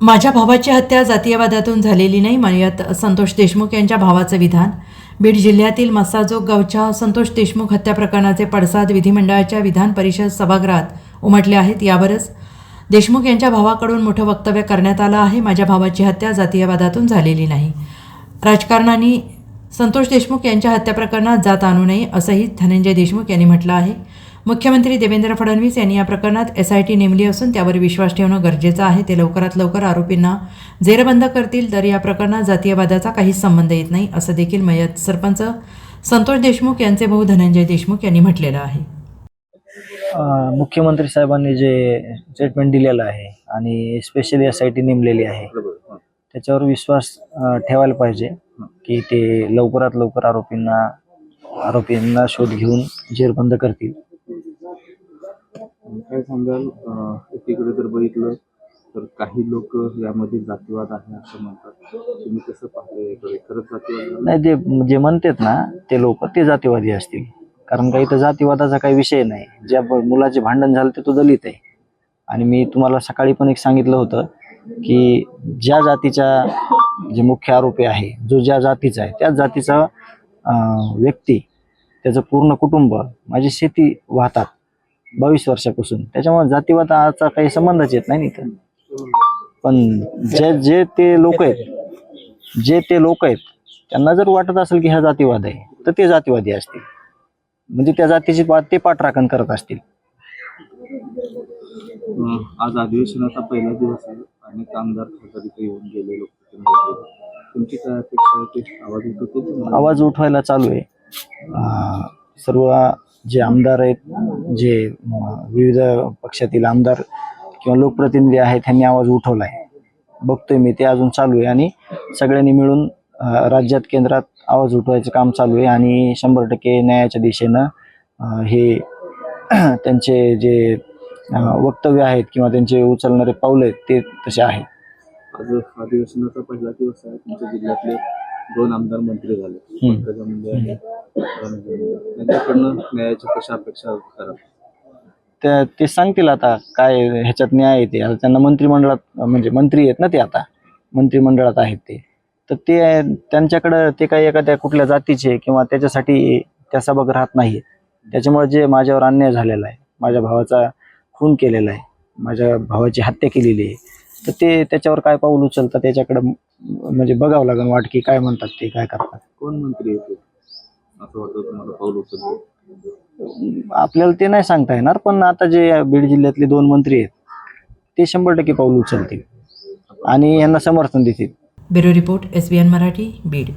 माझ्या भावाची हत्या जातीयवादातून झालेली नाही, मयत संतोष देशमुख यांच्या भावाचं विधान. बीड जिल्ह्यातील मस्साजोग गावच्या संतोष देशमुख हत्या प्रकरणाचे पडसाद विधिमंडळाच्या विधान परिषद सभागृहात उमटले आहेत. यावरच देशमुख यांच्या भावाकडून मोठं वक्तव्य करण्यात आलं आहे. माझ्या भावाची हत्या जातीयवादातून झालेली नाही. राजकारणाने संतोष देशमुख यांच्या हत्या प्रकरणात जात आणू नये असंही धनंजय देशमुख यांनी म्हटलं आहे. मुख्यमंत्री देवेंद्र फडणवीस यांनी या प्रकरणात SIT नेमली असून त्यावर विश्वास ठेवणं गरजेचं आहे. ते लवकरात लवकर आरोपींना जेरबंद करतील तर या प्रकरणात जातीयवादाचा काहीच संबंध येत नाही असं देखील मयत सरपंच संतोष देशमुख यांचे भाऊ धनंजय देशमुख यांनी म्हटलेलं आहे. मुख्यमंत्री साहेबांनी जे स्टेटमेंट दिलेलं आहे आणि स्पेशली SIT नेमलेली आहे त्याच्यावर विश्वास ठेवायला पाहिजे की ते लवकरात लवकर आरोपींना शोध घेऊन जेरबंद करतील. काय सांगाल, एकीकडे जर बघितलं तर काही लोक यामध्ये जातीवाद आहे असं म्हणतात, तुम्ही कसं पाहताय? खरंच जातीवाद नाही, जे म्हणतात ना ते लोक ते जातीवादी असतील, कारण काही तर जातीवादाचा काही विषय नाही. ज्या मुलाचे भांडण झालं ते तो दलित आहे. आणि मी तुम्हाला सकाळी पण एक सांगितलं होतं की ज्या जातीचा जे मुख्य आरोपी आहे, जो ज्या जातीचा आहे त्याच जातीचा व्यक्ती, त्याचं पूर्ण कुटुंब माझी शेती वाहतात 22 वर्षापासून. त्याच्यामुळे जातीवादाचा काही संबंधच येत नाही इथं. पण जे ते लोक आहेत त्यांना जर वाटत असेल की हा जातीवाद आहे तर ते जातीवादी असतील, म्हणजे त्या जातीची ते पाठराखण करत असतील. आज अधिवेशनाचा पहिला दिवस आहे, अनेक आमदार खासदार इथे येऊन गेले, लोक तुमची काय अपेक्षा आहे? आवाज उठवतो, आवाज उठवायला चालू आहे. सर्व जे आमदार आहेत, जे विविध पक्षातील आमदार किंवा लोकप्रतिनिधी आहेत त्यांनी आवाज उठवला आहे. बघतोय मी ते अजून चालू आहे आणि सगळ्यांनी मिळून राज्यात केंद्रात आवाज उठवायचं काम चालू आहे आणि 100% न्यायाच्या दिशेनं हे त्यांचे जे वक्तव्य आहेत किंवा त्यांचे उचलणारे पाऊल आहेत ते तसे आहेत. आज अधिवेशनाचा पहिला दिवस आहे. तुमच्या जिल्ह्यातले 2 आमदार मंत्री झाले, पंकजा मुंडे आणि त्यांच्याकडनं न्यायाच्या कशा अपेक्षा करा? ते सांगतील आता काय ह्याच्यात न्याय येते. आता त्यांना मंत्रिमंडळात, म्हणजे मंत्री आहेत ना ते, आता मंत्रिमंडळात आहेत ते, तर ते त्यांच्याकडं ते काही एखाद्या कुठल्या जातीचे किंवा त्याच्यासाठी त्या सभागृहात नाही. त्याच्यामुळे जे माझ्यावर अन्याय झालेला आहे, माझ्या भावाचा खून केलेला आहे, माझ्या भावाची हत्या केलेली आहे, तर ते त्याच्यावर काय पाऊल उचलतात त्याच्याकडं म्हणजे बघावं लागेल. वाटकी काय म्हणतात ते काय करतात. कोण मंत्री येतो असं वाटतं तुम्हाला पाऊल उचलतो? आपल्याला ते नाही सांगता येणार, पण आता जे बीड जिल्ह्यातले 2 मंत्री आहेत ते 100% पाऊल उचलतील आणि यांना समर्थन देतील. Bureau report SBN Marathi, Beed.